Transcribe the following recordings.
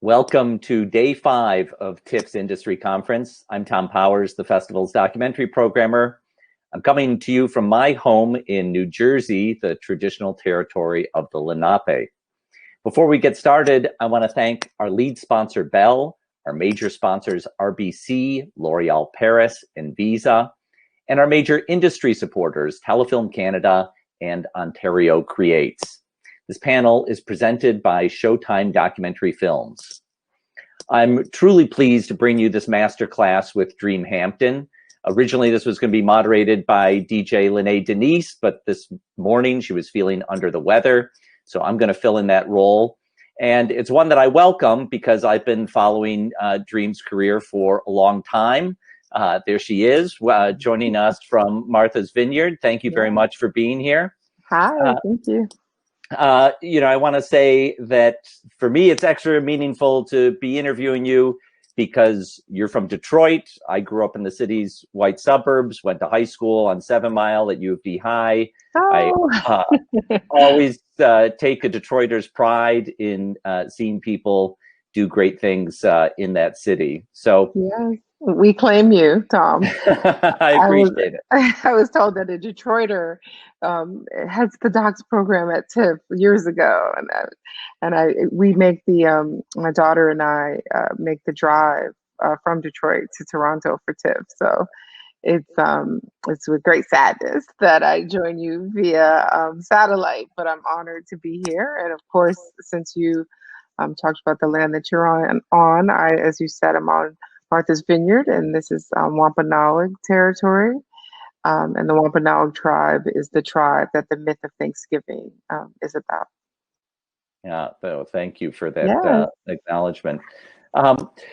Welcome to day 5 of TIFF's Industry Conference. I'm Tom Powers, the festival's documentary programmer. I'm coming to you from my home in New Jersey, the traditional territory of the Lenape. Before we get started, I want to thank our lead sponsor, Bell, our major sponsors, RBC, L'Oreal Paris, and Visa, and our major industry supporters, Telefilm Canada and Ontario Creates. This panel is presented by Showtime Documentary Films. I'm truly pleased to bring you this masterclass with Dream Hampton. Originally, this was going to be moderated by DJ Lynnée Denise, but this morning she was feeling under the weather, so I'm going to fill in that role. And it's one that I welcome because I've been following Dream's career for a long time. There she is, joining us from Martha's Vineyard. Thank you very much for being here. Hi, thank you. I want to say that for me, it's extra meaningful to be interviewing you because you're from Detroit. I grew up in the city's white suburbs, went to high school on 7 Mile at U of D High. Oh. I always take a Detroiter's pride in seeing people do great things in that city. So yes, we claim you, Tom. I appreciate it. I was told that a Detroiter heads the docs program at TIFF years ago, and we make my daughter and I make the drive from Detroit to Toronto for TIFF. So it's with great sadness that I join you via satellite, but I'm honored to be here. And of course, since you talked about the land that you're on, as you said, I'm on Martha's Vineyard, and this is Wampanoag territory. And the Wampanoag tribe is the tribe that the myth of Thanksgiving is about. Yeah, so thank you for that acknowledgement.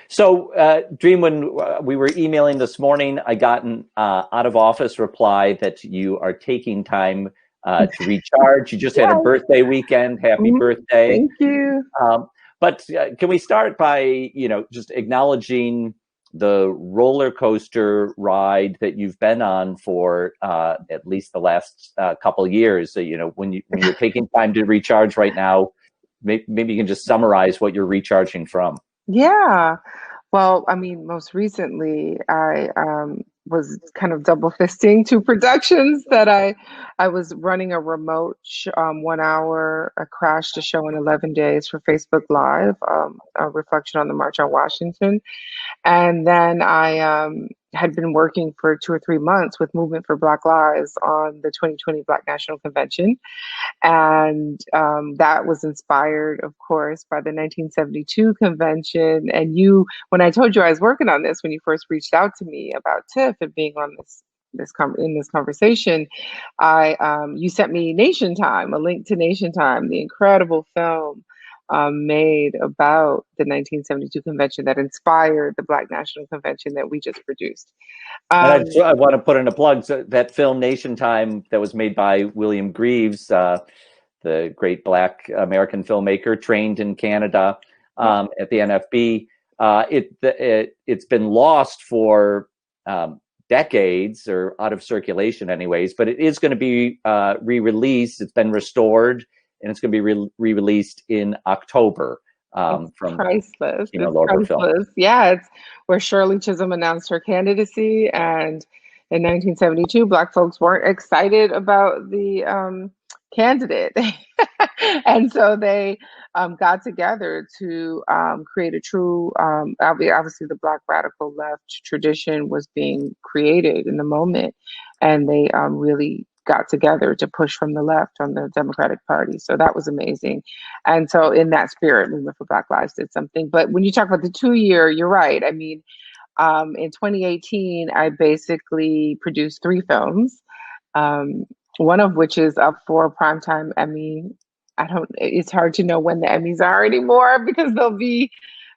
So, Dream, when we were emailing this morning, I got an out of office reply that you are taking time to recharge. You just had a birthday weekend. Happy birthday. Thank you. But can we start by, just acknowledging the roller coaster ride that you've been on for at least the last couple of years? So, when you're taking time to recharge right now, maybe you can just summarize what you're recharging from. Yeah. Well, I mean, most recently, I was kind of double fisting 2 productions that I was running a remote 1 hour, a crash to show in 11 days for Facebook Live, a reflection on the March on Washington. And then I had been working for 2 or 3 months with Movement for Black Lives on the 2020 Black National Convention. And that was inspired, of course, by the 1972 convention. And when I told you I was working on this, when you first reached out to me about TIFF and being on in this conversation, you sent me Nation Time, a link to Nation Time, the incredible film made about the 1972 convention that inspired the Black National Convention that we just produced. And I want to put in a plug. So that film, Nation Time, that was made by William Greaves, the great Black American filmmaker trained in Canada at the NFB. It's been lost for decades, or out of circulation anyways, but it is going to be re-released. It's been restored, and it's going to be re-released in October. From priceless. It's priceless. Yeah, it's where Shirley Chisholm announced her candidacy, and in 1972, Black folks weren't excited about the candidate, and so they got together to create a true. Obviously, the Black radical left tradition was being created in the moment, and they really got together to push from the left on the Democratic Party. So that was amazing. And so in that spirit, Movement for Black Lives did something. But when you talk about the 2-year, you're right. I mean, in 2018, I basically produced 3 films, one of which is up for a Primetime Emmy. It's hard to know when the Emmys are anymore because they'll be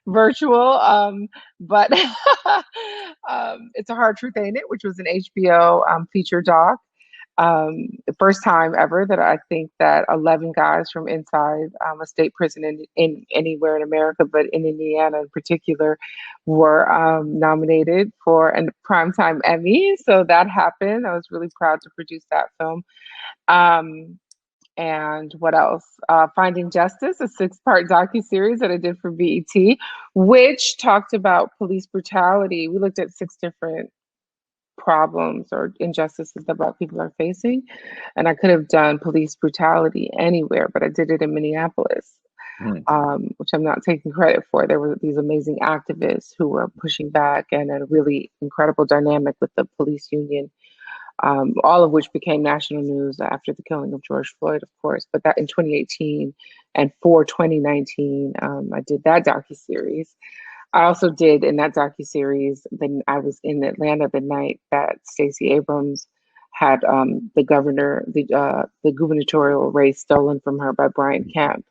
virtual. But It's a Hard Truth, Ain't It?, which was an HBO feature doc. The first time ever that I think that 11 guys from inside a state prison in anywhere in America, but in Indiana in particular, were nominated for a Primetime Emmy. So that happened. I was really proud to produce that film. and what else? Finding Justice, a 6-part docuseries that I did for BET, which talked about police brutality. We looked at 6 different problems or injustices that Black people are facing. And I could have done police brutality anywhere, but I did it in Minneapolis, which I'm not taking credit for. There were these amazing activists who were pushing back, and a really incredible dynamic with the police union, all of which became national news after the killing of George Floyd, of course. But that in 2018, and for 2019, I did that docuseries. I also did in that docuseries, then I was in Atlanta the night that Stacey Abrams had the gubernatorial race stolen from her by Brian Kemp.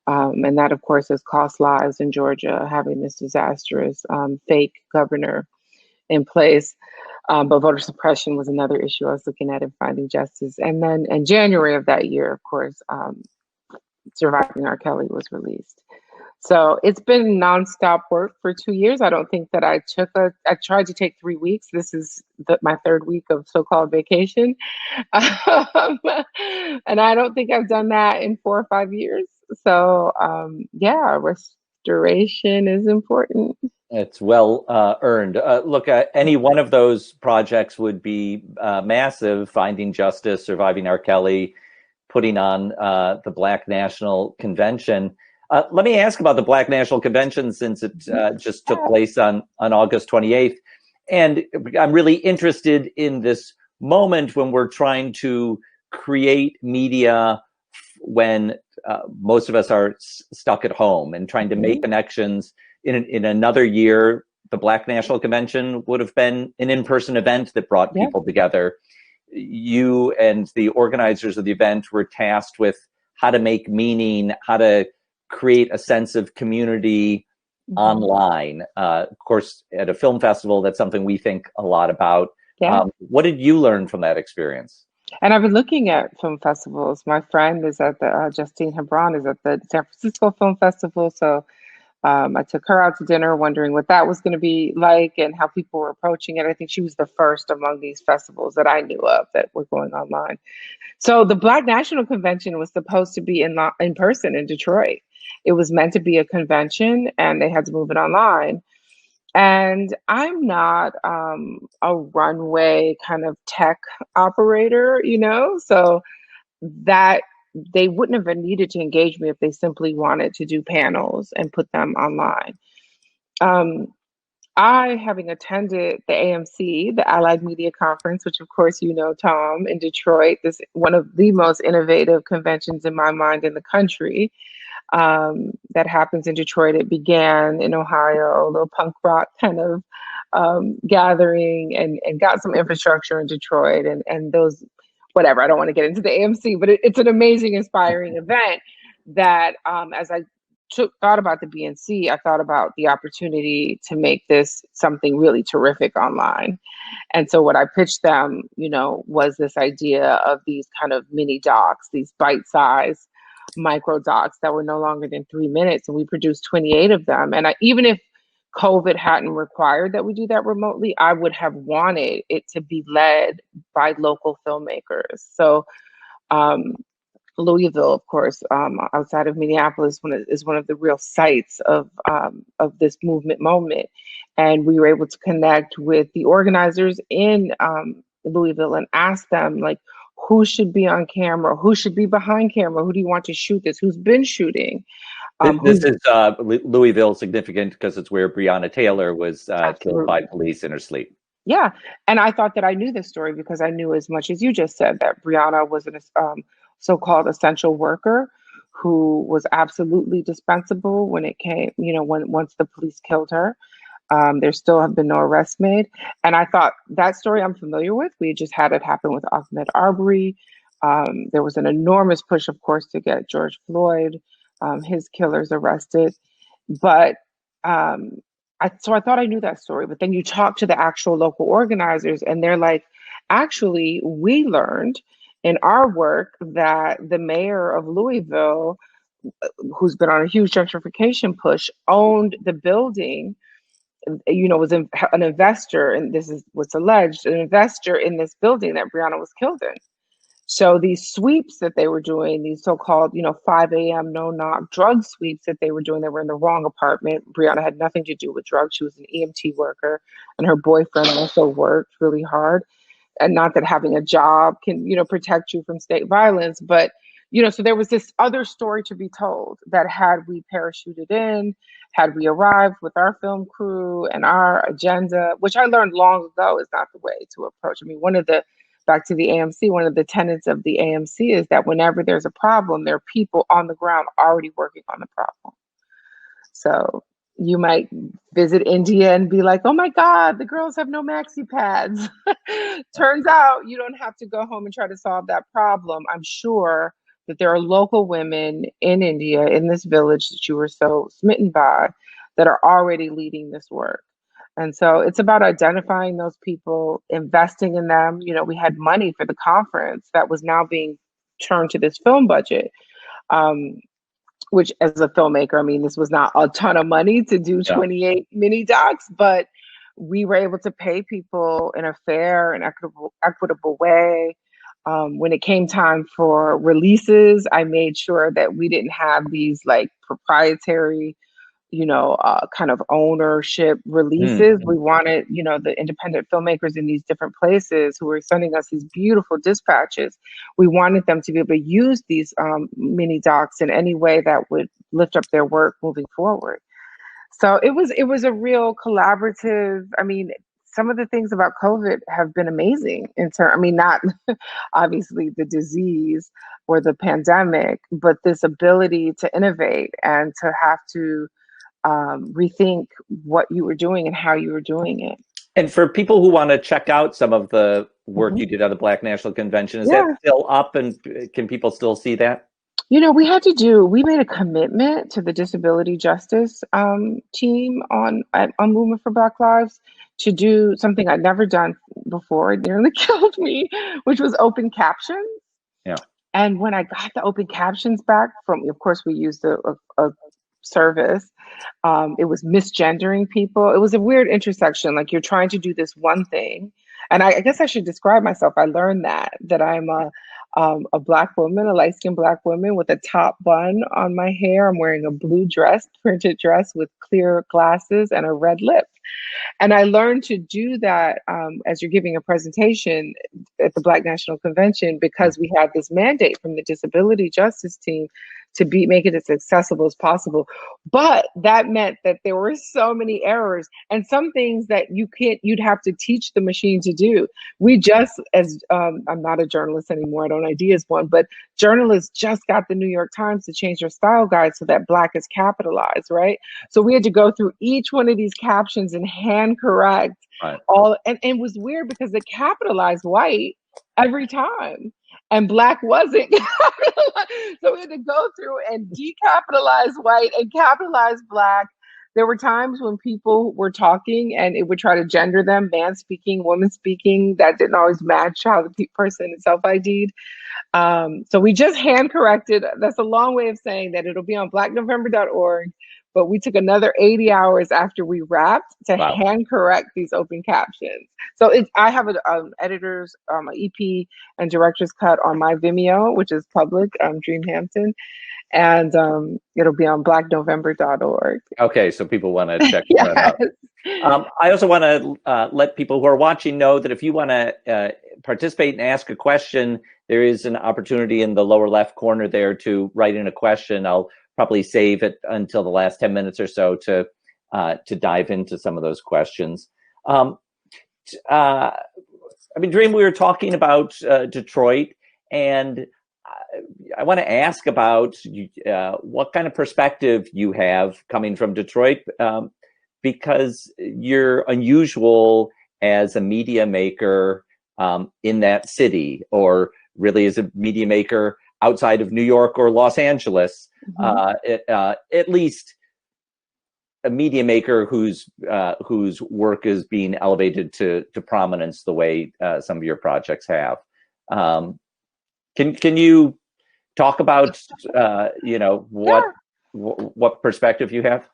And that, of course, has cost lives in Georgia, having this disastrous fake governor in place. But voter suppression was another issue I was looking at in Finding Justice. And then in January of that year, of course, Surviving R. Kelly was released. So it's been nonstop work for 2 years. I don't think that I tried to take 3 weeks. This is my 3rd week of so-called vacation. And I don't think I've done that in 4 or 5 years. So yeah, restoration is important. It's well earned. Look, any one of those projects would be massive. Finding Justice, Surviving R. Kelly, putting on the Black National Convention. Let me ask about the Black National Convention, since it just took place on August 28th. And I'm really interested in this moment when we're trying to create media when most of us are stuck at home and trying to make connections. In another year, the Black National Convention would have been an in-person event that brought people together. You and the organizers of the event were tasked with how to make meaning, how to create a sense of community online. Of course, at a film festival, that's something we think a lot about. What did you learn from that experience? And I've been looking at film festivals. My friend is at the, Justine Hebron is at the San Francisco Film Festival. So I took her out to dinner wondering what that was going to be like and how people were approaching it. I think she was the first among these festivals that I knew of that were going online. So the Black National Convention was supposed to be in person in Detroit. It was meant to be a convention, and they had to move it online. And I'm not a runway kind of tech operator, so that they wouldn't have needed to engage me if they simply wanted to do panels and put them online. I, having attended the AMC, the Allied Media Conference, which of course you know, Tom, in Detroit, this one of the most innovative conventions in my mind in the country, that happens in Detroit. It began in Ohio, a little punk rock kind of gathering, and got some infrastructure in Detroit and those, whatever. I don't want to get into the AMC, but it's an amazing, inspiring event that as I thought about the BNC, I thought about the opportunity to make this something really terrific online. And so what I pitched them, was this idea of these kind of mini docs, these bite-sized micro docs that were no longer than 3 minutes. And we produced 28 of them. And even if COVID hadn't required that we do that remotely, I would have wanted it to be led by local filmmakers. So Louisville, of course, outside of Minneapolis, is one of the real sites of this movement moment. And we were able to connect with the organizers in Louisville and ask them, like, who should be on camera? Who should be behind camera? Who do you want to shoot this? Who's been shooting? This is Louisville significant because it's where Breonna Taylor was killed by police in her sleep. Yeah. And I thought that I knew this story because I knew as much as you just said, that Breonna was an so-called essential worker who was absolutely dispensable when it came, once the police killed her. There still have been no arrests made. And I thought that story I'm familiar with. We just had it happen with Ahmaud Arbery. There was an enormous push, of course, to get George Floyd, his killers, arrested. But so I thought I knew that story. But then you talk to the actual local organizers and they're like, actually, we learned in our work that the mayor of Louisville, who's been on a huge gentrification push, owned the building, was an investor, and this is what's alleged, an investor in this building that Breonna was killed in. So these sweeps that they were doing, these so-called, 5 a.m. no knock drug sweeps that they were doing, they were in the wrong apartment. Brianna had nothing to do with drugs. She was an EMT worker, and her boyfriend also worked really hard. And not that having a job can, protect you from state violence, but so there was this other story to be told, that had we parachuted in, had we arrived with our film crew and our agenda, which I learned long ago is not the way to approach. I mean, back to the AMC, one of the tenets of the AMC is that whenever there's a problem, there are people on the ground already working on the problem. So you might visit India and be like, oh my God, the girls have no maxi pads. Turns out you don't have to go home and try to solve that problem. I'm sure that there are local women in India, in this village that you were so smitten by, that are already leading this work. And so it's about identifying those people, investing in them. We had money for the conference that was now being turned to this film budget. Which as a filmmaker, I mean, this was not a ton of money to do 28 mini docs, but we were able to pay people in a fair and equitable way. When it came time for releases, I made sure that we didn't have these like proprietary, kind of ownership releases. We wanted, the independent filmmakers in these different places who were sending us these beautiful dispatches. We wanted them to be able to use these mini docs in any way that would lift up their work moving forward. So it was a real collaborative. I mean, some of the things about COVID have been amazing not obviously the disease or the pandemic, but this ability to innovate and to have to rethink what you were doing and how you were doing it. And for people who want to check out some of the work you did at the Black National Convention, is that still up, and can people still see that? We made a commitment to the disability justice team on Movement for Black Lives to do something I'd never done before. It nearly killed me, which was open captions. Yeah. And when I got the open captions back of course, we used a service. It was misgendering people. It was a weird intersection. Like, you're trying to do this one thing, and I guess I should describe myself. I learned that I'm a Black woman, a light-skinned Black woman with a top bun on my hair. I'm wearing a blue dress, printed dress with clear glasses and a red lip. And I learned to do that as you're giving a presentation at the Black National Convention, because we had this mandate from the disability justice team to make it as accessible as possible. But that meant that there were so many errors and some things that you'd have to teach the machine to do. We just, I'm not a journalist anymore, I don't ID as one, but journalists just got the New York Times to change their style guide so that Black is capitalized, right? So we had to go through each one of these captions and hand correct all, and it was weird because it capitalized white every time and Black wasn't. So we had to go through and decapitalize white and capitalize Black. There were times when people were talking and it would try to gender them, man speaking, woman speaking. That didn't always match how the person is self-ID'd. So we just hand corrected. That's a long way of saying that it'll be on blacknovember.org. But we took another 80 hours after we wrapped to hand correct these open captions. So I have an editor's, an EP and director's cut on my Vimeo, which is public, Dream Hampton. And it'll be on blacknovember.org. Okay, so people want to check that out. I also want to let people who are watching know that if you want to participate and ask a question, there is an opportunity in the lower left corner there to write in a question. I'll probably save it until the last 10 minutes or so to dive into some of those questions. Dream, we were talking about Detroit, and I want to ask about what kind of perspective you have coming from Detroit, because you're unusual as a media maker in that city, or really as a media maker outside of New York or Los Angeles. At least a media maker whose work is being elevated to prominence the way some of your projects have. Can you talk about what perspective you have?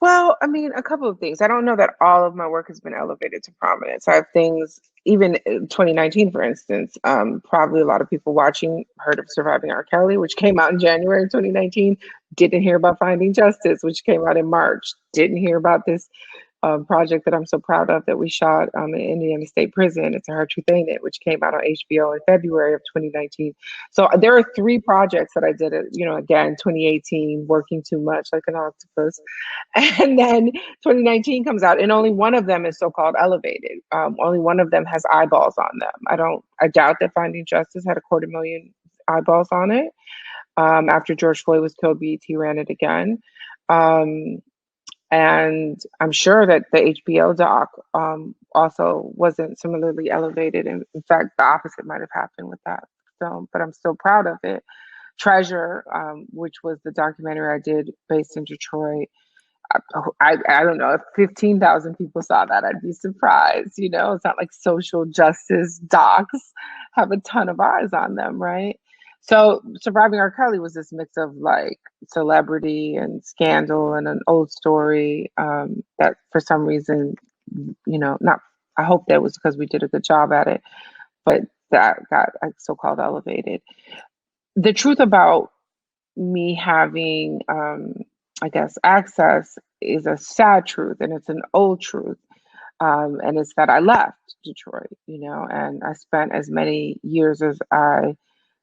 Well, I mean, a couple of things. I don't know that all of my work has been elevated to prominence. I have things, even in 2019, for instance, probably a lot of people watching heard of Surviving R. Kelly, which came out in January of 2019, didn't hear about Finding Justice, which came out in March, didn't hear about this project that I'm so proud of that we shot in Indiana State Prison. It's a Her Truth Ain't It, which came out on HBO in February of 2019. So there are three projects that I did, again, 2018, Working Too Much Like an Octopus. And then 2019 comes out, and only one of them is so-called elevated. Only one of them has eyeballs on them. I doubt that Finding Justice had 250,000 eyeballs on it. After George Floyd was killed, BET ran it again. And I'm sure that the HBO doc also wasn't similarly elevated. And in fact, the opposite might have happened with that film, but I'm still proud of it. Treasure, which was the documentary I did based in Detroit. I don't know if 15,000 people saw that. I'd be surprised. It's not like social justice docs have a ton of eyes on them, right? So Surviving R. Kelly was this mix of like celebrity and scandal and an old story that for some reason, not, I hope that was because we did a good job at it, but that got so-called elevated. The truth about me having, I guess, access is a sad truth, and it's an old truth. And it's that I left Detroit, and I spent as many years as I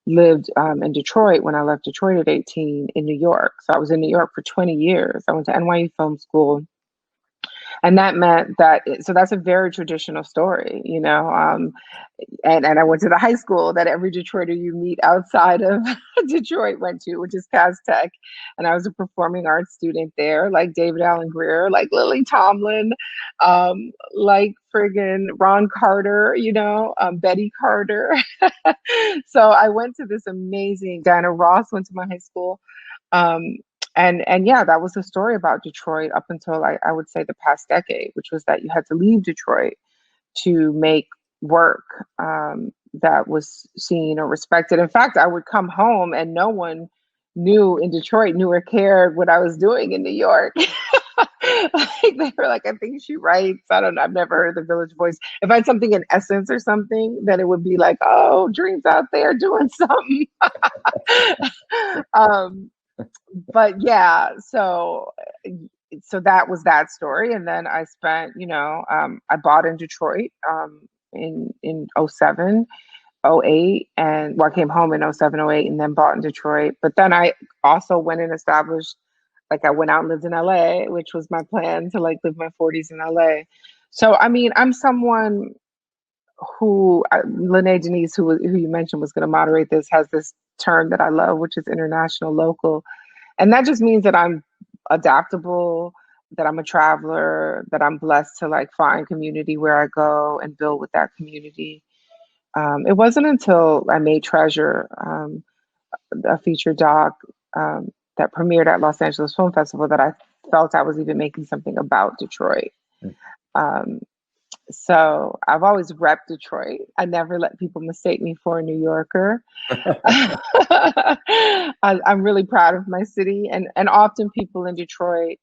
lived in Detroit when I left Detroit at 18 in New York. So I was in New York for 20 years. I went to NYU Film School. And that meant that, so that's a very traditional story, and I went to the high school that every Detroiter you meet outside of Detroit went to, which is Cass Tech. And I was a performing arts student there, like David Allen Greer, like Lily Tomlin, like friggin' Ron Carter, Betty Carter. So I went to this amazing, Diana Ross went to my high school. And yeah, that was the story about Detroit up until I would say the past decade, which was that you had to leave Detroit to make work that was seen or respected. In fact, I would come home and no one in Detroit knew or cared what I was doing in New York. Like they were like, I think she writes. I don't know. I've never heard the Village Voice. If I had something in Essence or something, then it would be like, oh, Dream's out there doing something. But yeah, so that was that story. And then I spent, I bought in Detroit in 07, 08, and I came home in 07, 08, and then bought in Detroit. But then I also went and established, like I went out and lived in LA, which was my plan to like live my 40s in LA. So, I mean, I'm someone who, Lynnée Denise, who you mentioned was going to moderate this, has this term that I love, which is international local. And that just means that I'm adaptable, that I'm a traveler, that I'm blessed to like find community where I go and build with that community. It wasn't until I made Treasure, a feature doc that premiered at Los Angeles Film Festival, that I felt I was even making something about Detroit. So I've always repped Detroit. I never let people mistake me for a New Yorker. I'm really proud of my city, and often people in Detroit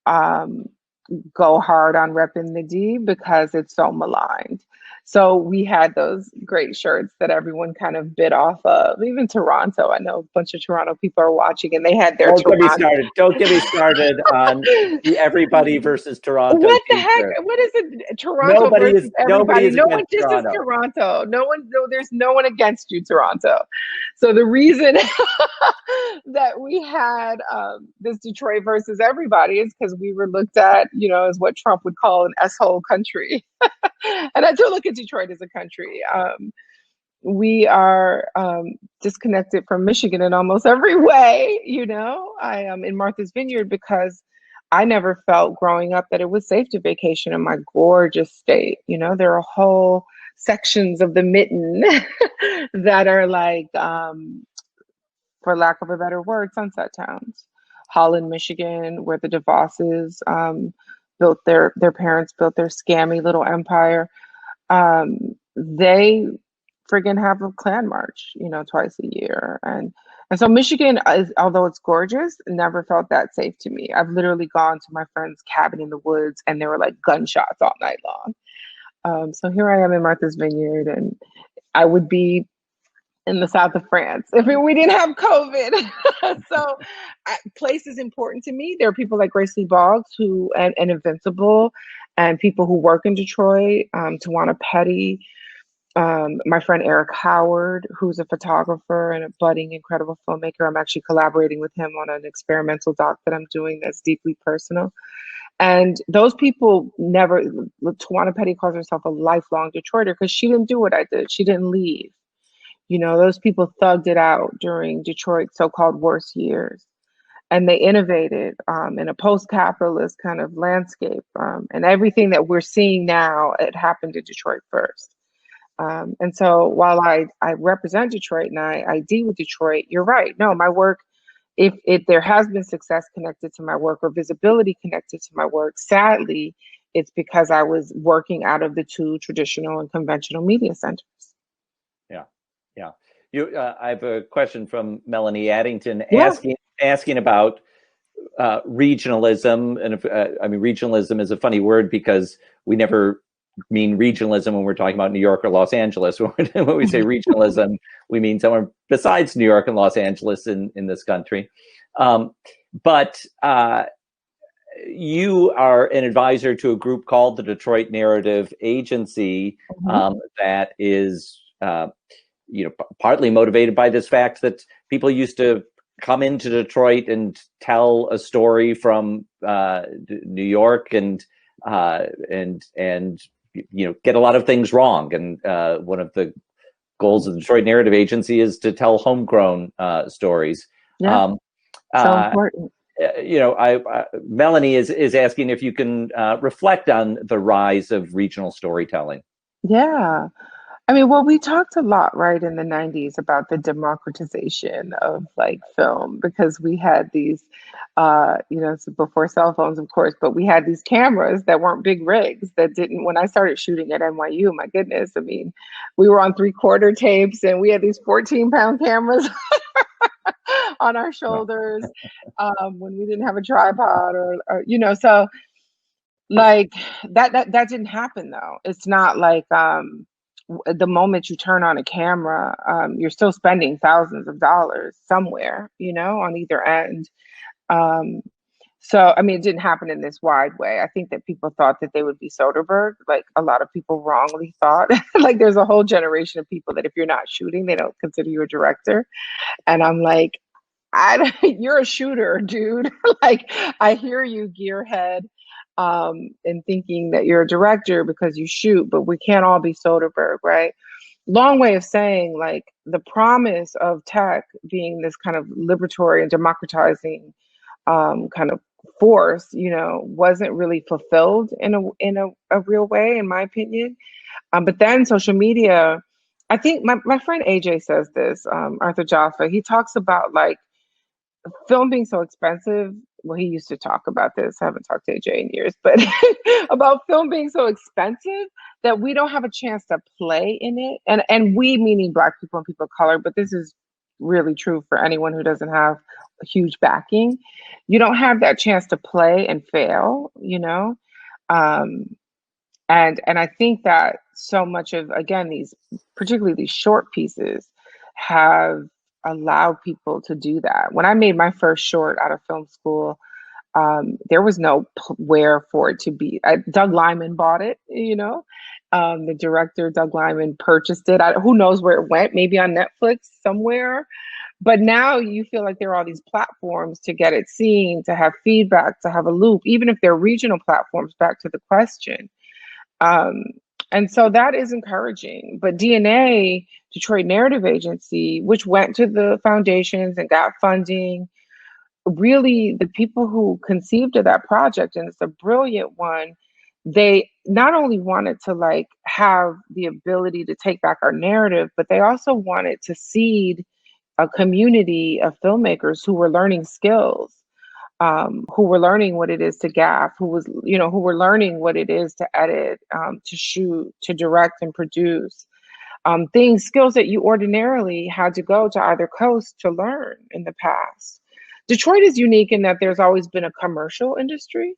go hard on repping the D because it's so maligned. So we had those great shirts that everyone kind of bit off of. Even Toronto, I know a bunch of Toronto people are watching, and they had their Don't get me started on the everybody versus Toronto. What the heck? What is it? Toronto versus everybody. No one disses Toronto. There's no one against you, Toronto. So the reason that we had this Detroit versus everybody is because we were looked at, as what Trump would call an S-hole country. And I do look at Detroit as a country. We are disconnected from Michigan in almost every way. I am in Martha's Vineyard because I never felt growing up that it was safe to vacation in my gorgeous state. There are whole sections of the Mitten that are like, for lack of a better word, sunset towns. Holland, Michigan, where the DeVosses built their parents built their scammy little empire. They friggin' have a Klan march, twice a year. And And so Michigan, is, although it's gorgeous, never felt that safe to me. I've literally gone to my friend's cabin in the woods and there were like gunshots all night long. So here I am in Martha's Vineyard, and I would be in the south of France if we didn't have COVID. So place is important to me. There are people like Grace Lee Boggs who and Invincible, and people who work in Detroit, Tawana Petty, my friend Eric Howard, who's a photographer and a budding incredible filmmaker. I'm actually collaborating with him on an experimental doc that I'm doing that's deeply personal. And those people never, Tawana Petty calls herself a lifelong Detroiter because she didn't do what I did. She didn't leave. You know, those people thugged it out during Detroit's so-called worst years. And they innovated in a post-capitalist kind of landscape. And everything that we're seeing now, it happened in Detroit first. And so while I represent Detroit and I deal with Detroit, you're right. No, my work, if there has been success connected to my work or visibility connected to my work, sadly, it's because I was working out of the two traditional and conventional media centers. Yeah, yeah. I have a question from Melanie Addington Yeah. asking about regionalism. And I mean, regionalism is a funny word because we never mean regionalism when we're talking about New York or Los Angeles. When we say regionalism, we mean somewhere besides New York and Los Angeles in this country. But you are an advisor to a group called the Detroit Narrative Agency, that is, partly motivated by this fact that people used to come into Detroit and tell a story from New York and get a lot of things wrong. And one of the goals of the Detroit Narrative Agency is to tell homegrown stories. Yeah. So important. Melanie is asking if you can reflect on the rise of regional storytelling. Yeah. I mean, well, we talked a lot, right, in the 90s about the democratization of like film because we had these, so before cell phones, of course, but we had these cameras that weren't big rigs that didn't, when I started shooting at NYU, my goodness, I mean, we were on 3/4 tapes and we had these 14-pound cameras on our shoulders when we didn't have a tripod or so like that didn't happen though. It's not like, the moment you turn on a camera, you're still spending thousands of dollars somewhere, on either end. So, I mean, it didn't happen in this wide way. I think that people thought that they would be Soderbergh. Like a lot of people wrongly thought, like there's a whole generation of people that if you're not shooting, they don't consider you a director. And I'm like, you're a shooter, dude. Like I hear you, gearhead. And thinking that you're a director because you shoot, but we can't all be Soderbergh, right? Long way of saying like the promise of tech being this kind of liberatory and democratizing kind of force, wasn't really fulfilled in a real way, in my opinion. But then social media, I think my friend AJ says this, Arthur Jaffa, he talks about like film being so expensive. Well, he used to talk about this. I haven't talked to AJ in years, but about film being so expensive that we don't have a chance to play in it. And we, meaning Black people and people of color, but this is really true for anyone who doesn't have a huge backing. You don't have that chance to play and fail, and I think that so much of, again, particularly these short pieces have allowed people to do that. When I made my first short out of film school, there was nowhere for it to be. Doug Liman bought it, the director, Doug Liman, purchased it. Who knows where it went, maybe on Netflix somewhere. But now you feel like there are all these platforms to get it seen, to have feedback, to have a loop, even if they're regional platforms, back to the question. And so that is encouraging. But DNA, Detroit Narrative Agency, which went to the foundations and got funding, really the people who conceived of that project, and it's a brilliant one, they not only wanted to like have the ability to take back our narrative, but they also wanted to seed a community of filmmakers who were learning skills, who were learning what it is to gaff, who were learning what it is to edit, to shoot, to direct and produce. skills that you ordinarily had to go to either coast to learn in the past. Detroit is unique in that there's always been a commercial industry.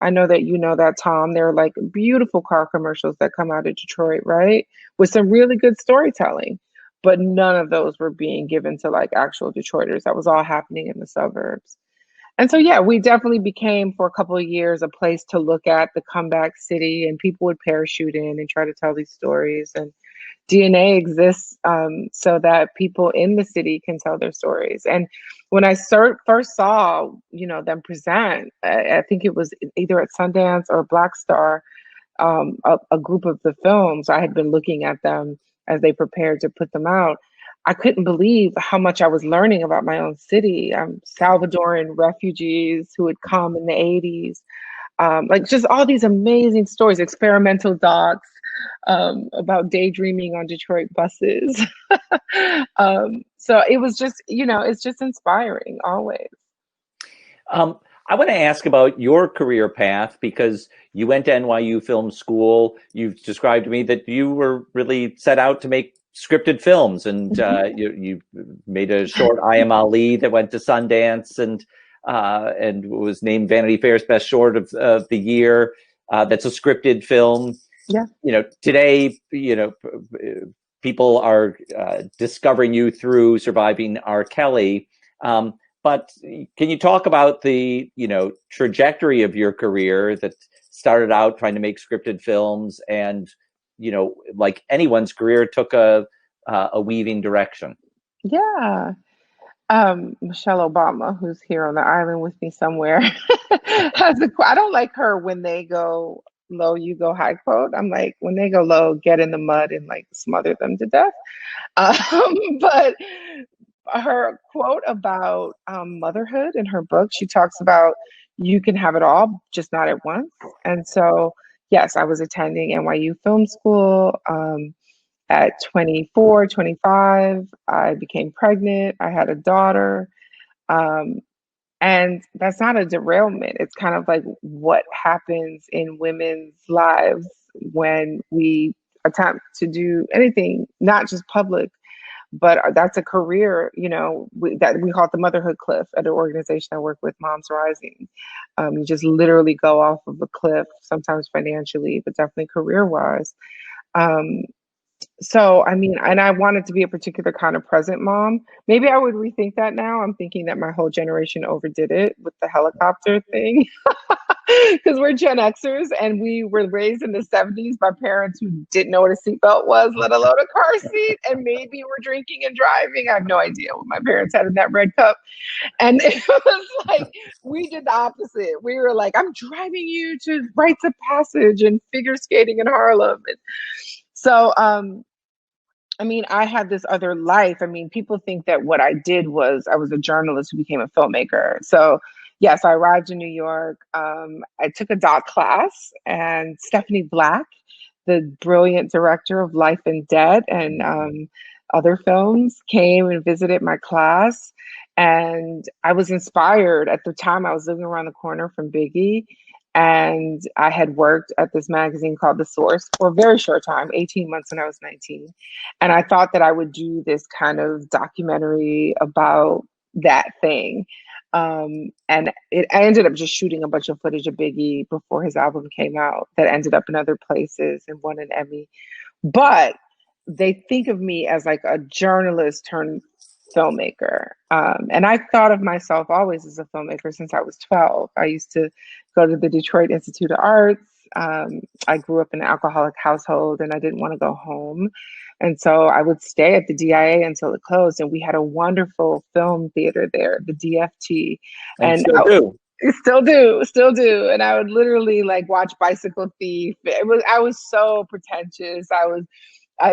I know that you know that, Tom. There are like beautiful car commercials that come out of Detroit, right? With some really good storytelling. But none of those were being given to like actual Detroiters. That was all happening in the suburbs. And so, yeah, we definitely became for a couple of years a place to look at the comeback city, and people would parachute in and try to tell these stories. And DNA exists so that people in the city can tell their stories. And when I first saw, them present, I think it was either at Sundance or Black Star, a group of the films, I had been looking at them as they prepared to put them out. I couldn't believe how much I was learning about my own city. Salvadoran refugees who had come in the 80s, like just all these amazing stories, experimental docs about daydreaming on Detroit buses. So it was just, it's just inspiring always. I want to ask about your career path, because you went to NYU Film School. You've described to me that you were really set out to make scripted films, and you made a short, I Am Ali, that went to Sundance and was named Vanity Fair's Best Short of the Year. That's a scripted film. Yeah. Today, people are discovering you through Surviving R. Kelly. But can you talk about the, trajectory of your career that started out trying to make scripted films, and, like anyone's career, took a weaving direction? Yeah. Michelle Obama, who's here on the island with me somewhere, I don't like her when they go low, you go high quote. I'm like, when they go low, get in the mud and like smother them to death. But her quote about motherhood in her book, she talks about you can have it all, just not at once. And so, yes, I was attending NYU Film School. At 24, 25, I became pregnant. I had a daughter. And that's not a derailment. It's kind of like what happens in women's lives when we attempt to do anything, not just public, but that's a career, that we call it the motherhood cliff at an organization I work with, Moms Rising. You just literally go off of a cliff, sometimes financially, but definitely career-wise. So, I mean, and I wanted to be a particular kind of present mom. Maybe I would rethink that now. I'm thinking that my whole generation overdid it with the helicopter thing. Because we're Gen Xers and we were raised in the 70s by parents who didn't know what a seatbelt was, let alone a car seat, and maybe were drinking and driving. I have no idea what my parents had in that red cup. And it was like, we did the opposite. We were like, I'm driving you to rites of passage and figure skating in Harlem. And so, I mean, I had this other life. I mean, people think that what I did was I was a journalist who became a filmmaker. So yes, I arrived in New York. I took a doc class, and Stephanie Black, the brilliant director of Life and Debt and other films, came and visited my class. And I was inspired. At the time, I was living around the corner from Biggie. And I had worked at this magazine called The Source for a very short time, 18 months when I was 19. And I thought that I would do this kind of documentary about that thing. And I ended up just shooting a bunch of footage of Biggie before his album came out that ended up in other places and won an Emmy. But they think of me as like a journalist turned filmmaker. And I thought of myself always as a filmmaker since I was 12. I used to go to the Detroit Institute of Arts. I grew up in an alcoholic household and I didn't want to go home. And so I would stay at the DIA until it closed. And we had a wonderful film theater there, the DFT. And still do. Still do. And I would literally like watch Bicycle Thief. I was so pretentious.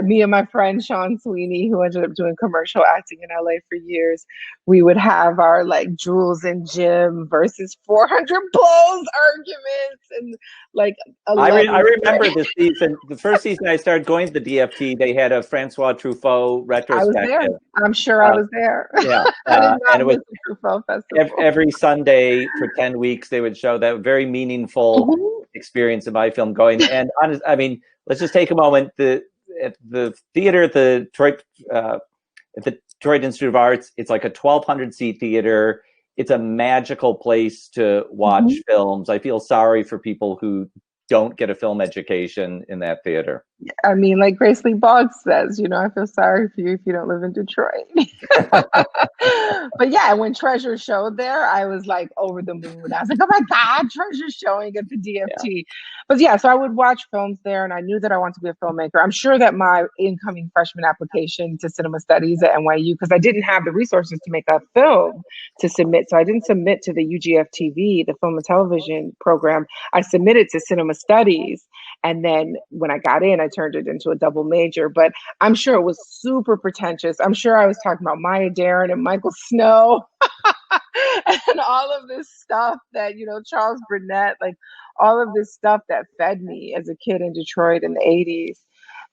Me and my friend Sean Sweeney, who ended up doing commercial acting in LA for years, we would have our like Jules and Jim versus 400 blows arguments, and like I remember this season. The first season I started going to the DFT, they had a Francois Truffaut retrospective. I was there. I'm sure I was there. Yeah, and it was Truffaut Festival. Every Sunday for 10 weeks they would show that very meaningful experience of my film going. And honest, I mean, let's just take a moment. at the theater at the Detroit Institute of Arts. It's like a 1,200 seat theater. It's a magical place to watch films. I feel sorry for people who don't get a film education in that theater. I mean, like Grace Lee Boggs says, I feel sorry for you if you don't live in Detroit. But yeah, when Treasure showed there, I was like over the moon. I was like, oh my God, Treasure's showing at the DFT. Yeah. But yeah, so I would watch films there, and I knew that I wanted to be a filmmaker. I'm sure that my incoming freshman application to cinema studies at NYU, because I didn't have the resources to make a film to submit. So I didn't submit to the UGF-TV, the film and television program. I submitted to cinema studies. And then when I got in, I turned it into a double major. But I'm sure it was super pretentious. I'm sure I was talking about Maya Deren and Michael Snow and all of this stuff that, Charles Burnett, like all of this stuff that fed me as a kid in Detroit in the 80s.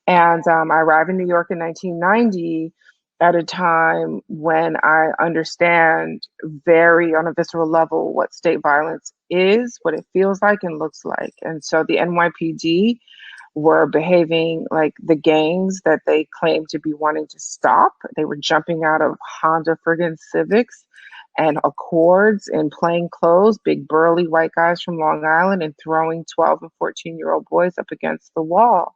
And I arrived in New York in 1990 at a time when I understand very on a visceral level what state violence is, what it feels like and looks like. And so the NYPD were behaving like the gangs that they claimed to be wanting to stop. They were jumping out of Honda friggin' Civics and Accords in plain clothes, big burly white guys from Long Island, and throwing 12 and 14-year-old boys up against the wall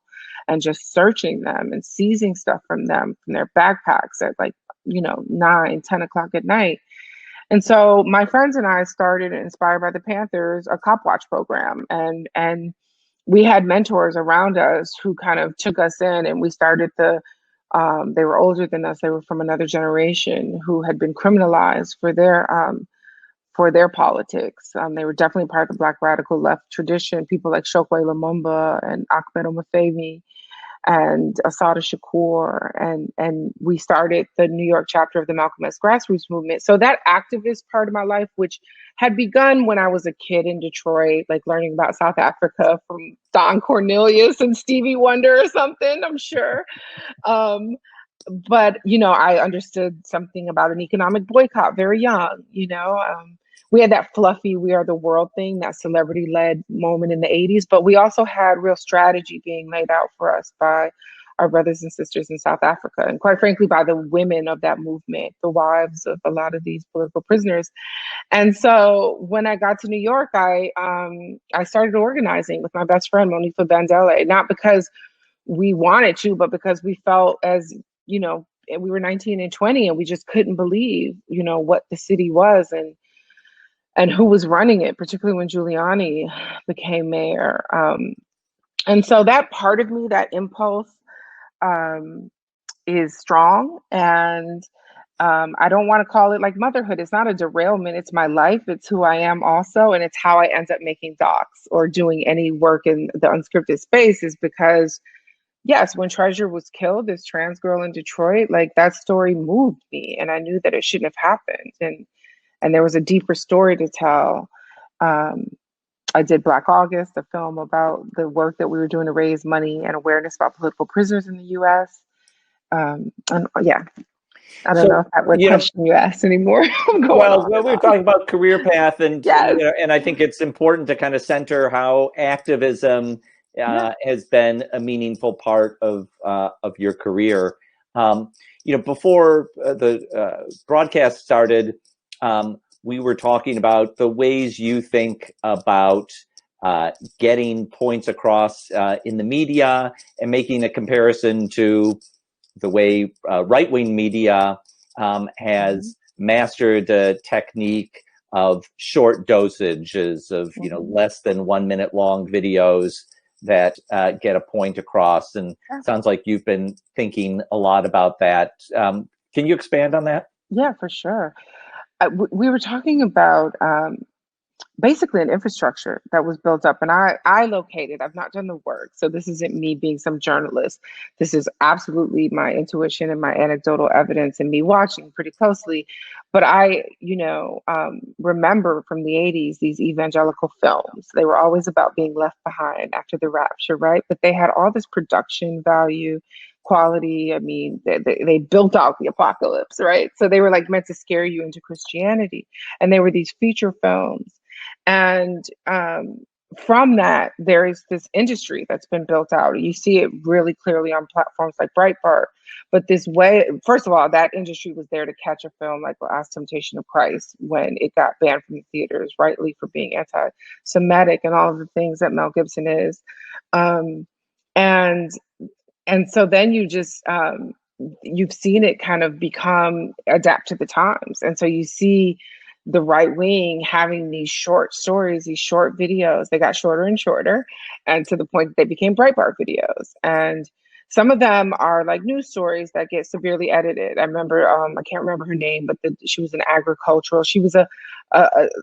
and just searching them and seizing stuff from them, from their backpacks at 9, 10 o'clock at night. And so my friends and I started, inspired by the Panthers, a cop watch program. And we had mentors around us who kind of took us in, and we started they were older than us. They were from another generation who had been criminalized for their politics. They were definitely part of the Black radical left tradition. People like Chokwe Lumumba and Ahmed Omofemi and Assata Shakur, and we started the New York chapter of the Malcolm X grassroots movement. So that activist part of my life, which had begun when I was a kid in Detroit, like learning about South Africa from Don Cornelius and Stevie Wonder or something, I'm sure. But, I understood something about an economic boycott very young, we had that fluffy We Are the World thing, that celebrity-led moment in the 80s, but we also had real strategy being laid out for us by our brothers and sisters in South Africa, and quite frankly, by the women of that movement, the wives of a lot of these political prisoners. And so when I got to New York, I started organizing with my best friend, Monifa Bandele, not because we wanted to, but because we felt as, we were 19 and 20, and we just couldn't believe, what the city was and who was running it, particularly when Giuliani became mayor. And so that part of me, that impulse, is strong. And I don't want to call it like motherhood. It's not a derailment. It's my life. It's who I am also. And it's how I end up making docs or doing any work in the unscripted space, is because, yes, when Treasure was killed, this trans girl in Detroit, like that story moved me. And I knew that it shouldn't have happened. And there was a deeper story to tell. I did Black August, a film about the work that we were doing to raise money and awareness about political prisoners in the U.S. And yeah, I don't know if that would question you asked anymore. Well, we were talking about career path, and yes. And I think it's important to kind of center how activism has been a meaningful part of your career. Before the broadcast started, we were talking about the ways you think about getting points across in the media, and making a comparison to the way right-wing media has mastered the technique of short dosages of less than 1 minute long videos that get a point across. And it sounds like you've been thinking a lot about that. Can you expand on that? Yeah, for sure. We were talking about basically an infrastructure that was built up, and I located. I've not done the work, so this isn't me being some journalist. This is absolutely my intuition and my anecdotal evidence and me watching pretty closely. But I, remember from the 80s, these evangelical films. They were always about being left behind after the rapture, right? But they had all this production value, quality. I mean, they built out the apocalypse, right? So they were like meant to scare you into Christianity. And they were these feature films. And from that, there is this industry that's been built out. You see it really clearly on platforms like Breitbart. But this way, first of all, that industry was there to catch a film like Last Temptation of Christ when it got banned from the theaters, rightly for being anti-Semitic and all of the things that Mel Gibson is. Um, and and so then you've seen it kind of become adapt to the times, and so you see the right wing having these short stories, these short videos. They got shorter and shorter, and to the point that they became Breitbart videos. And some of them are like news stories that get severely edited. I remember, I can't remember her name, but she was an agricultural. She was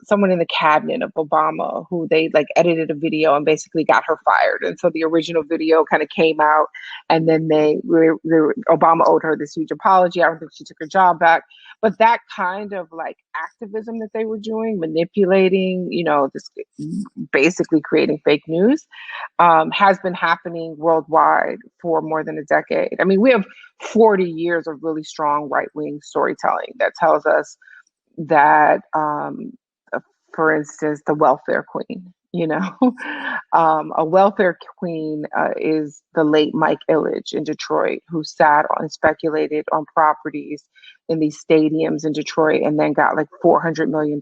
someone in the cabinet of Obama who they like edited a video and basically got her fired. And so the original video kind of came out, and then Obama owed her this huge apology. I don't think she took her job back, but that kind of like activism that they were doing, manipulating, this basically creating fake news, has been happening worldwide for more than a decade. I mean, we have 40 years of really strong right-wing storytelling that tells us that, for instance, the welfare queen, a welfare queen is the late Mike Ilitch in Detroit, who sat and speculated on properties in these stadiums in Detroit and then got like $400 million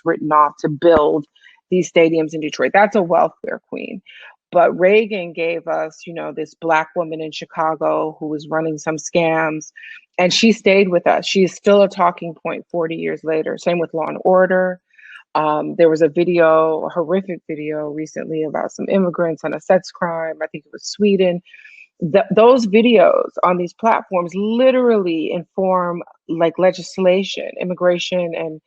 written off to build these stadiums in Detroit. That's a welfare queen. But Reagan gave us, this Black woman in Chicago who was running some scams, and she stayed with us. She is still a talking point 40 years later. Same with Law and Order. There was a horrific video recently about some immigrants and a sex crime. I think it was Sweden. Those videos on these platforms literally inform like legislation, immigration and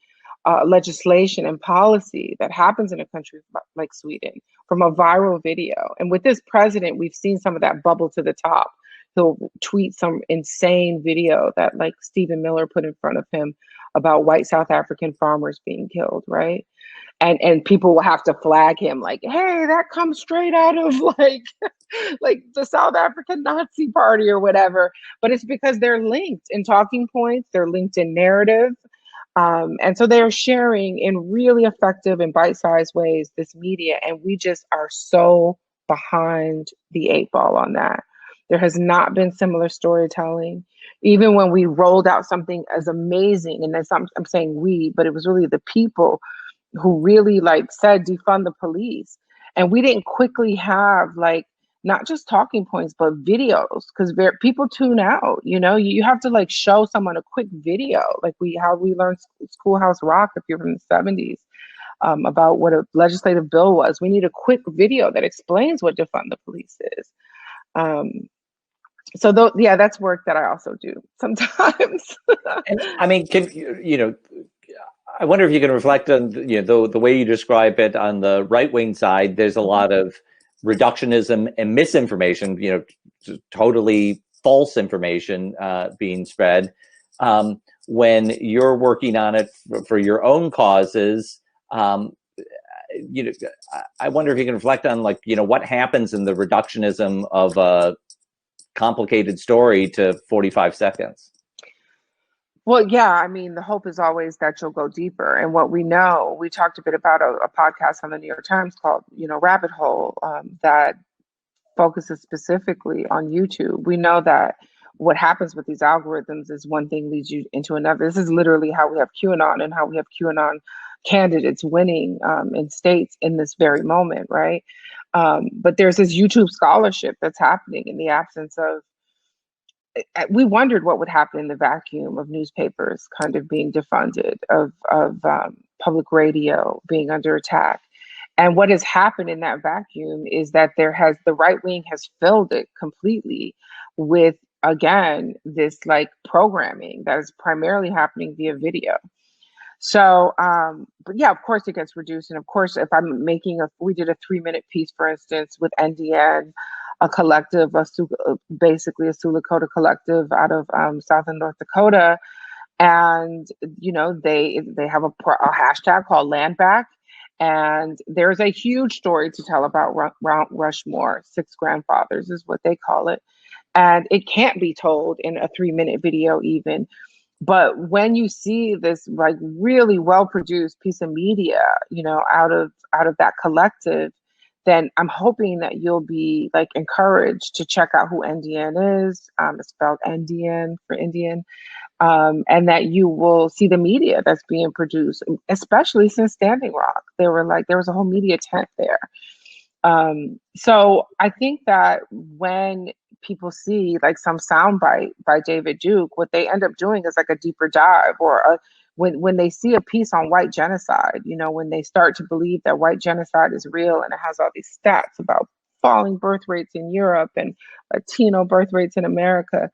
legislation and policy that happens in a country like Sweden from a viral video. And with this president, we've seen some of that bubble to the top. He'll tweet some insane video that like Stephen Miller put in front of him about white South African farmers being killed, right? And people will have to flag him like, hey, that comes straight out of like like the South African Nazi Party or whatever. But it's because they're linked in talking points, they're linked in narrative. And so they're sharing in really effective and bite-sized ways this media, and we just are so behind the eight ball on that. There has not been similar storytelling. Even when we rolled out something as amazing, and I'm saying we, but it was really the people who really like said defund the police. And we didn't quickly have like not just talking points, but videos, because people tune out. You have to like show someone a quick video, like how we learned Schoolhouse Rock if you're from the 70s, about what a legislative bill was. We need a quick video that explains what defund the police is. Yeah, that's work that I also do sometimes. And I mean, I wonder if you can reflect on the way you describe it on the right-wing side. There's a lot of reductionism and misinformation, totally false information being spread. When you're working on it for your own causes, I wonder if you can reflect on what happens in the reductionism of a complicated story to 45 seconds. Well, yeah, I mean, the hope is always that you'll go deeper. And what we know, we talked a bit about a podcast on the New York Times called, Rabbit Hole, that focuses specifically on YouTube. We know that what happens with these algorithms is one thing leads you into another. This is literally how we have QAnon and how we have QAnon candidates winning in states in this very moment, right? But there's this YouTube scholarship that's happening in the absence of. We wondered what would happen in the vacuum of newspapers kind of being defunded, of public radio being under attack. And what has happened in that vacuum is that the right wing has filled it completely with, again, this like programming that is primarily happening via video. So, but yeah, of course it gets reduced. And of course, if I'm we did a 3-minute piece, for instance, with NDN, a collective, basically a Sioux Lakota collective out of South and North Dakota. And, they have a hashtag called Land Back. And there's a huge story to tell about Mount Rushmore. 6 grandfathers is what they call it. And it can't be told in a 3-minute video even. But when you see this like really well produced piece of media, out of that collective, then I'm hoping that you'll be like encouraged to check out who NDN is. It's spelled NDN for Indian. And that you will see the media that's being produced, especially since Standing Rock. There was a whole media tent there. So I think that when people see like some soundbite by David Duke, what they end up doing is like a deeper dive, or when they see a piece on white genocide, when they start to believe that white genocide is real and it has all these stats about falling birth rates in Europe and Latino birth rates in America,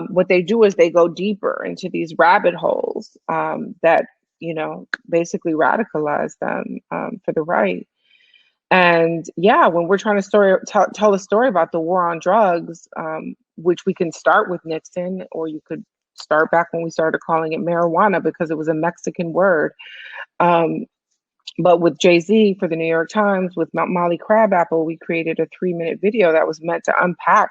what they do is they go deeper into these rabbit holes that, basically radicalize them for the right. And yeah, when we're trying to tell a story about the war on drugs, which we can start with Nixon, or you could start back when we started calling it marijuana because it was a Mexican word. But with Jay-Z for the New York Times, with Molly Crabapple, we created a 3-minute video that was meant to unpack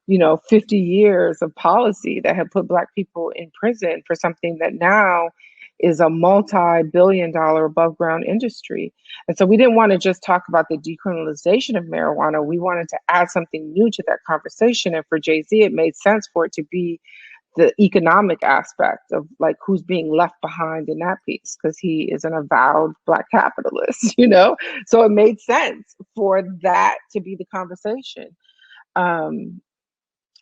50 years of policy that had put Black people in prison for something that now is a multi-billion-dollar above ground industry. And so we didn't want to just talk about the decriminalization of marijuana. We wanted to add something new to that conversation. And for Jay-Z, it made sense for it to be the economic aspect of like who's being left behind in that piece, because he is an avowed Black capitalist, So it made sense for that to be the conversation.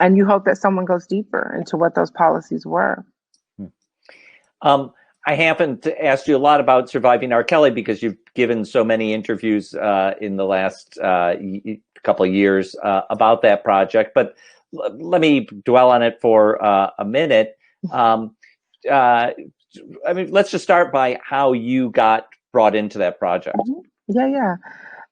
And you hope that someone goes deeper into what those policies were. I haven't asked you a lot about Surviving R. Kelly because you've given so many interviews in the last couple of years about that project, but let me dwell on it for a minute. Let's just start by how you got brought into that project. Yeah.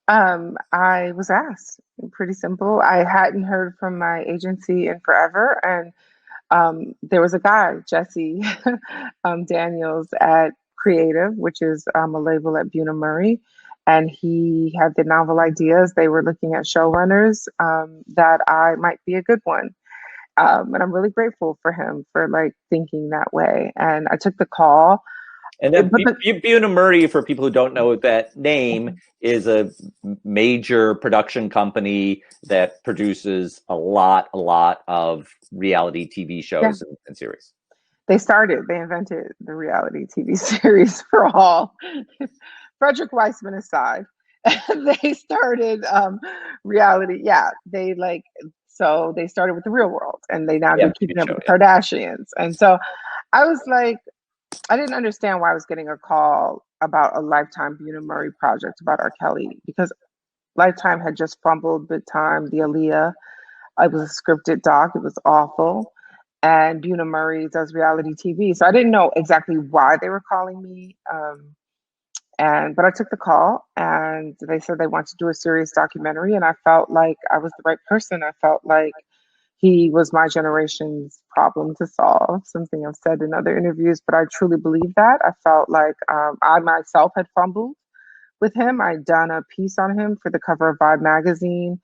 I was asked. Pretty simple. I hadn't heard from my agency in forever, and there was a guy, Jesse Daniels at Creative, which is a label at Bunim Murray, and he had the novel ideas. They were looking at showrunners that I might be a good one. And I'm really grateful for him for like thinking that way. And I took the call. And then Bunim Murray, for people who don't know that name, is a major production company that produces a lot of reality TV shows and series. They invented the reality TV series for all. Frederick Weissman aside, they started reality. Yeah, so they started with The Real World, and they now do Keeping Up with the Kardashians. And so I was like, I didn't understand why I was getting a call about a Lifetime Bunim Murray project about R. Kelly, because Lifetime had just fumbled big time the Aaliyah. It was a scripted doc. It was awful. And Bunim Murray does reality TV. So I didn't know exactly why they were calling me. But I took the call, and they said they wanted to do a serious documentary. And I felt like I was the right person. I felt like he was my generation's problem to solve, something I've said in other interviews, but I truly believe that. I felt like I myself had fumbled with him. I'd done a piece on him for the cover of Vibe magazine.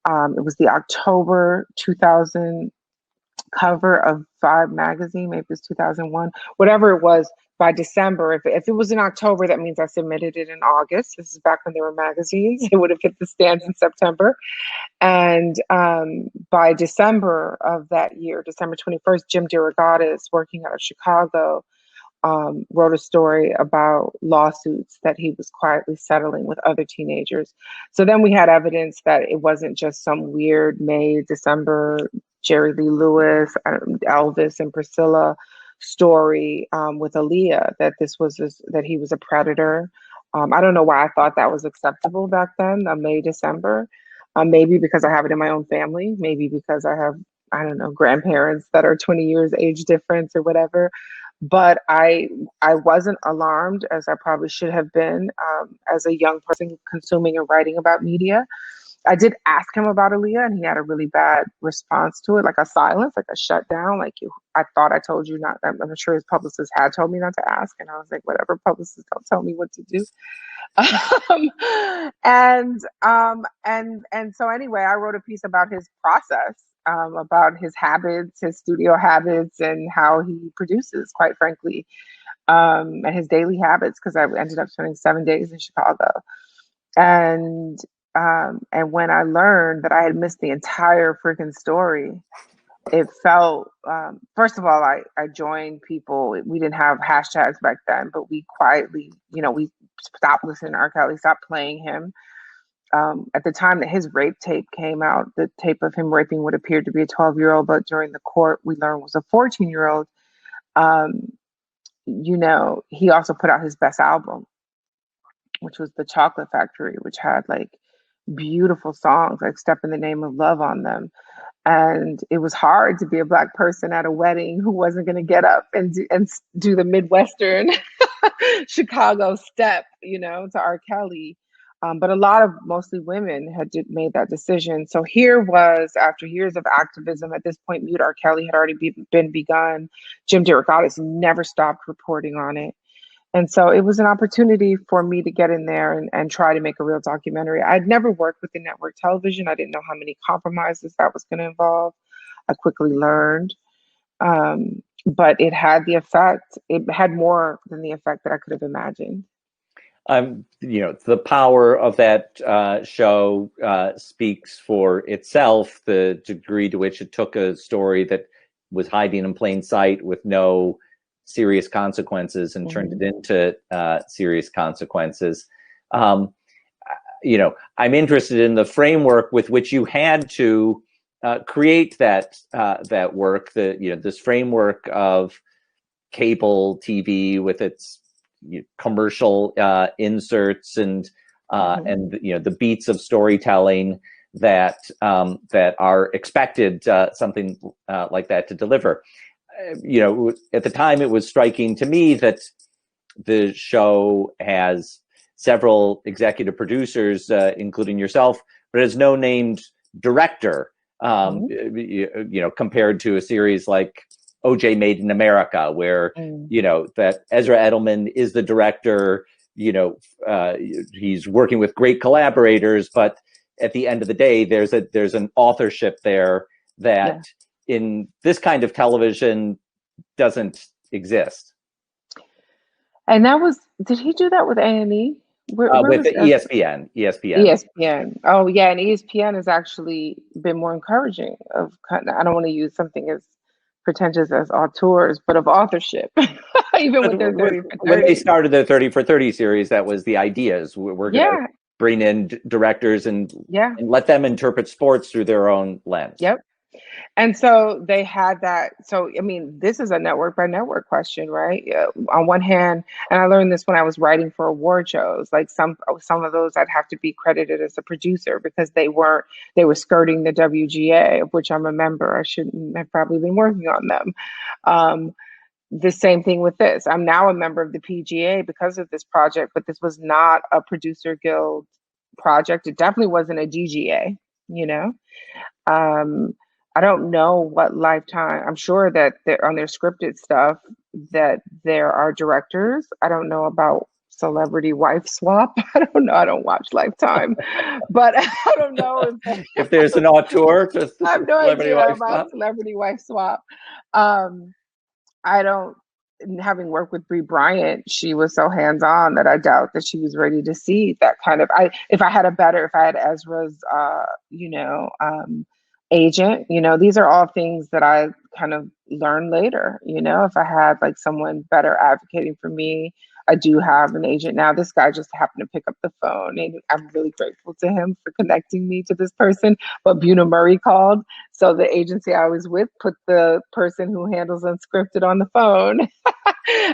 It was the October 2000 cover of Vibe magazine, maybe it was 2001, whatever it was. By December, if it was in October, that means I submitted it in August. This is back when there were magazines. It would have hit the stands in September. And by December of that year, December 21st, Jim DeRogatis, working out of Chicago, wrote a story about lawsuits that he was quietly settling with other teenagers. So then we had evidence that it wasn't just some weird May, December, Jerry Lee Lewis, Elvis and Priscilla story with Aaliyah, that that he was a predator. I don't know why I thought that was acceptable back then, May, December. Maybe because I have it in my own family, maybe because I have, I don't know, grandparents that are 20 years age difference or whatever. But I wasn't alarmed, as I probably should have been as a young person consuming and writing about media. I did ask him about Aaliyah, and he had a really bad response to it, like a silence, like a shutdown. Like, I thought I told you not. I'm sure his publicist had told me not to ask, and I was like, whatever, publicists don't tell me what to do. And so anyway, I wrote a piece about his process, about his habits, his studio habits, and how he produces, quite frankly, and his daily habits, because I ended up spending 7 days in Chicago. And And when I learned that I had missed the entire freaking story, it felt, first of all, I joined people. We didn't have hashtags back then, but we quietly, we stopped listening to R. Kelly, stopped playing him. At the time that his rape tape came out, the tape of him raping what appeared to be a 12-year-old, but during the court we learned was a 14-year-old. He also put out his best album, which was The Chocolate Factory, which had like beautiful songs like Step in the Name of Love on them. And it was hard to be a Black person at a wedding who wasn't going to get up and do the Midwestern Chicago step, to R. Kelly. But a lot of mostly women had made that decision. So here was, after years of activism, at this point, Mute R. Kelly had already been begun. Jim DeRogatis never stopped reporting on it. And so it was an opportunity for me to get in there and try to make a real documentary. I'd never worked with the network television. I didn't know how many compromises that was going to involve. I quickly learned. But it had the effect. It had more than the effect that I could have imagined. The power of that show speaks for itself, the degree to which it took a story that was hiding in plain sight with no serious consequences and turned it into serious consequences. I'm interested in the framework with which you had to create that work, this framework of cable TV with its commercial inserts and the beats of storytelling that are expected something like that to deliver. At the time, it was striking to me that the show has several executive producers, including yourself, but has no named director. Compared to a series like OJ Made in America, where that Ezra Edelman is the director. He's working with great collaborators, but at the end of the day, there's an authorship there that in this kind of television doesn't exist. And did he do that with A&E? With the ESPN. ESPN. Oh yeah, and ESPN has actually been more encouraging of I don't want to use something as pretentious as auteurs, but of authorship. Even with their 30 for 30. When they started their 30 for 30 series, that was the ideas. We're going to bring in directors and let them interpret sports through their own lens. Yep. And so they had that. So, I mean, this is a network by network question, right? On one hand, and I learned this when I was writing for award shows, like some of those I'd have to be credited as a producer because they were skirting the WGA, of which I'm a member. I shouldn't have probably been working on them. The same thing with this. I'm now a member of the PGA because of this project, but this was not a producer guild project. It definitely wasn't a DGA, I don't know what Lifetime. I'm sure that on their scripted stuff that there are directors. I don't know about Celebrity Wife Swap. I don't know. I don't watch Lifetime, but I don't know if there's an auteur. I have no idea about Celebrity Wife Swap. I don't. Having worked with Bree Bryant, she was so hands-on that I doubt that she was ready to see that kind of. If I had Ezra's, agent, these are all things that I kind of learned later. If I had like someone better advocating for me. I do have an agent now. This guy just happened to pick up the phone, and I'm really grateful to him for connecting me to this person. But Buna Murray called, so the agency I was with put the person who handles unscripted on the phone.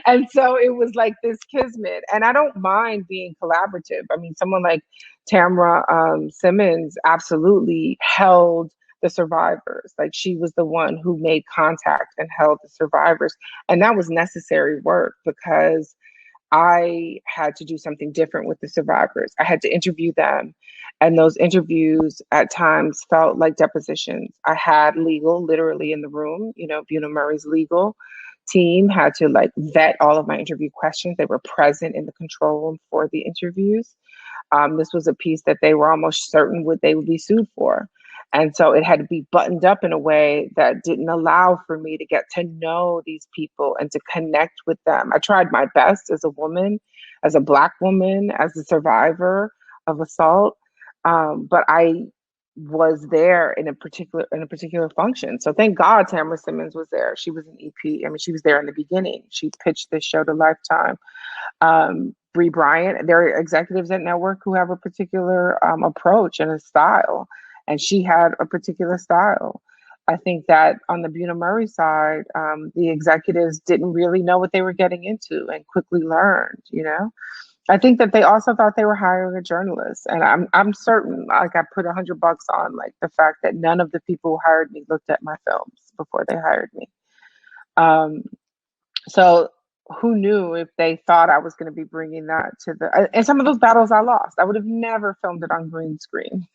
And so it was like this kismet. And I don't mind being collaborative. I mean, someone like Tamra Simmons absolutely held the survivors. Like she was the one who made contact and held the survivors. And that was necessary work because I had to do something different with the survivors. I had to interview them. And those interviews at times felt like depositions. I had legal literally in the room. Buna Murray's legal team had to like vet all of my interview questions. They were present in the control room for the interviews. This was a piece that they were almost certain they would be sued for. And so it had to be buttoned up in a way that didn't allow for me to get to know these people and to connect with them. I tried my best as a woman, as a Black woman, as a survivor of assault. But I was there in a particular function. So thank God Tamara Simmons was there. She was an EP. I mean, she was there in the beginning. She pitched this show to Lifetime. Bree Bryant, there are executives at Network who have a particular approach and a style, and she had a particular style. I think that on the Buna Murray side, the executives didn't really know what they were getting into and quickly learned, you know? I think that they also thought they were hiring a journalist, and I'm certain, like I put $100 on like the fact that none of the people who hired me looked at my films before they hired me. Um, so who knew if they thought I was going to be bringing that to the, and some of those battles I lost. I would have never filmed it on green screen.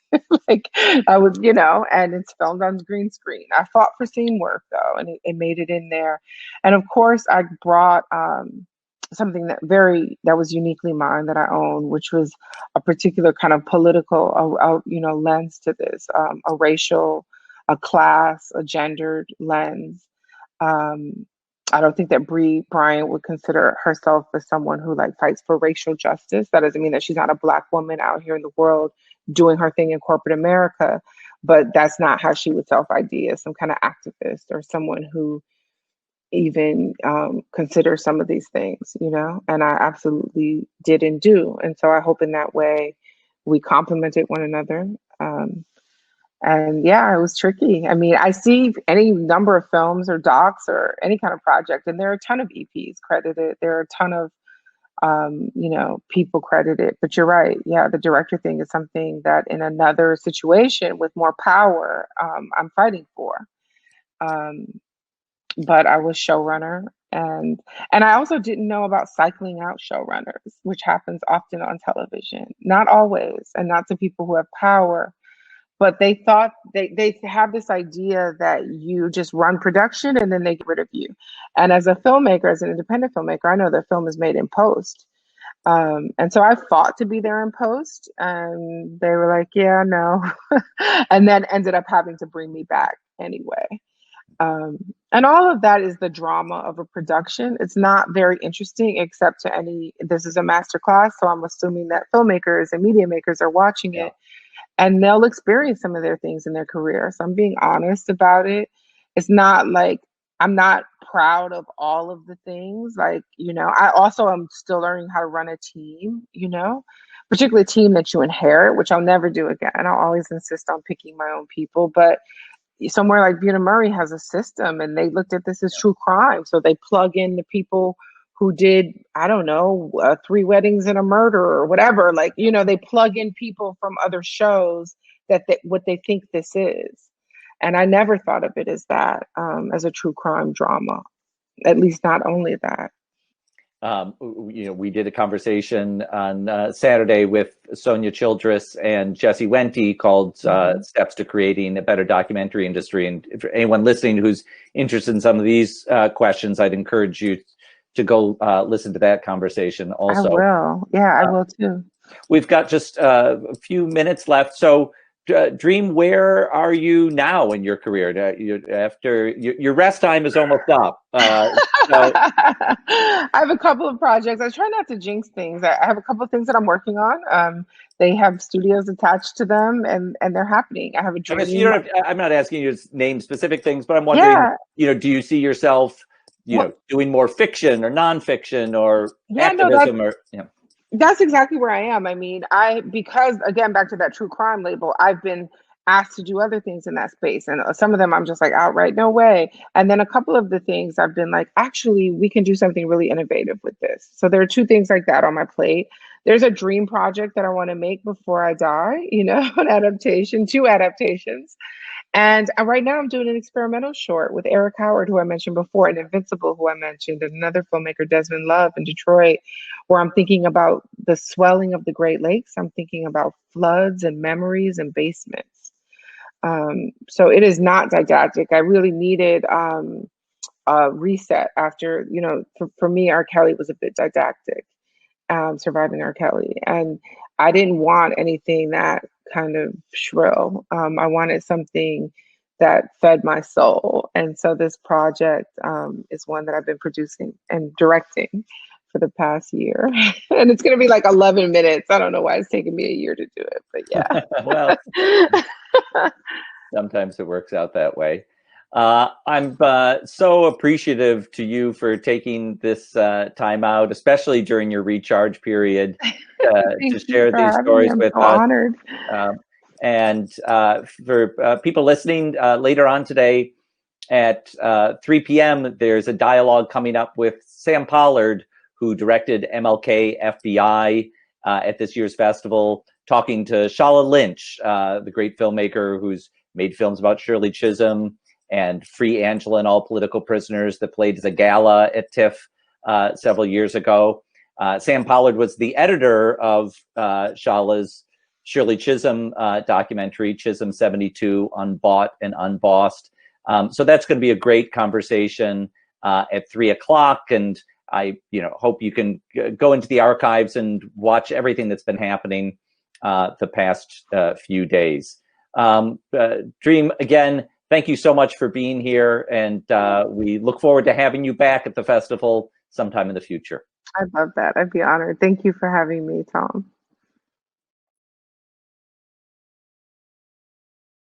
Like I would, you know, and it's filmed on green screen. I fought for scene work though, and it made it in there. And of course I brought something that was uniquely mine that I own, which was a particular kind of political, you know, lens to this, a racial, a class, a gendered lens. Um, I don't think that Bree Bryant would consider herself as someone who like fights for racial justice. That doesn't mean that she's not a Black woman out here in the world doing her thing in corporate America, but that's not how she would self-ID as some kind of activist or someone who even considers some of these things, you know, and I absolutely did and do. And so I hope in that way we complemented one another. And yeah, it was tricky. I mean, I see any number of films or docs or any kind of project, and there are a ton of EPs credited. There are a ton of, you know, people credited. But you're right. Yeah, the director thing is something that in another situation with more power, I'm fighting for. Um, but I was showrunner, and I also didn't know about cycling out showrunners, which happens often on television. Not always, and not to people who have power, but they thought they have this idea that you just run production and then they get rid of you. And as a filmmaker, as an independent filmmaker, I know that film is made in post. And so I fought to be there in post, and they were like, yeah, no. And then ended up having to bring me back anyway. And all of that is the drama of a production. It's not very interesting, except to this is a master class. So I'm assuming that filmmakers and media makers are watching it, and they'll experience some of their things in their career. So I'm being honest about it. It's not like I'm not proud of all of the things. Like, you know, I also am still learning how to run a team, you know, particularly a team that you inherit, which I'll never do again. I'll always insist on picking my own people. But somewhere like Buna Murray has a system, and they looked at this as true crime. So they plug in the people who did, I don't know, 3 weddings and a murder or whatever. Like, you know, they plug in people from other shows what they think this is. And I never thought of it as that, as a true crime drama, at least not only that. You know, we did a conversation on Saturday with Sonia Childress and Jesse Wente called Steps to Creating a Better Documentary Industry. And if anyone listening who's interested in some of these questions, I'd encourage you to go listen to that conversation also. I will. Yeah, I will too. We've got just a few minutes left. So Dream, where are you now in your career? After your rest time is almost up. I have a couple of projects. I try not to jinx things. I have a couple of things that I'm working on. They have studios attached to them, and they're happening. I have a dream. I guess you don't have, I'm not asking you to name specific things, but I'm wondering, you know, do you see yourself, you know, doing more fiction or nonfiction or activism or, you know? That's exactly where I am. I mean, because again, back to that true crime label, I've been asked to do other things in that space. And some of them I'm just like, outright, no way. And then a couple of the things I've been like, actually, we can do something really innovative with this. So there are 2 things like that on my plate. There's a dream project that I want to make before I die, you know, an adaptation, 2 adaptations. And right now I'm doing an experimental short with Eric Howard, who I mentioned before, and Invincible, who I mentioned, and another filmmaker, Desmond Love in Detroit, where I'm thinking about the swelling of the Great Lakes. I'm thinking about floods and memories and basements. So it is not didactic. I really needed a reset after, you know, for me, R. Kelly was a bit didactic, surviving R. Kelly. And I didn't want anything that kind of shrill. I wanted something that fed my soul. And so this project is one that I've been producing and directing for the past year. And it's going to be like 11 minutes. I don't know why it's taking me a year to do it, but yeah. Well, sometimes it works out that way. I'm so appreciative to you for taking this time out, especially during your recharge period, to Thank you share for these having me. stories I'm with so us. honored. And for people listening, later on today at 3 p.m., there's a dialogue coming up with Sam Pollard, who directed MLK FBI at this year's festival, talking to Shala Lynch, the great filmmaker who's made films about Shirley Chisholm and Free Angela and All Political Prisoners, that played as a gala at TIFF several years ago. Sam Pollard was the editor of Shala's Shirley Chisholm documentary, Chisholm 72, Unbought and Unbossed. So that's going to be a great conversation at 3 o'clock. And I hope you can go into the archives and watch everything that's been happening the past few days. Dream, again, thank you so much for being here. And we look forward to having you back at the festival sometime in the future. I love that. I'd be honored. Thank you for having me, Tom.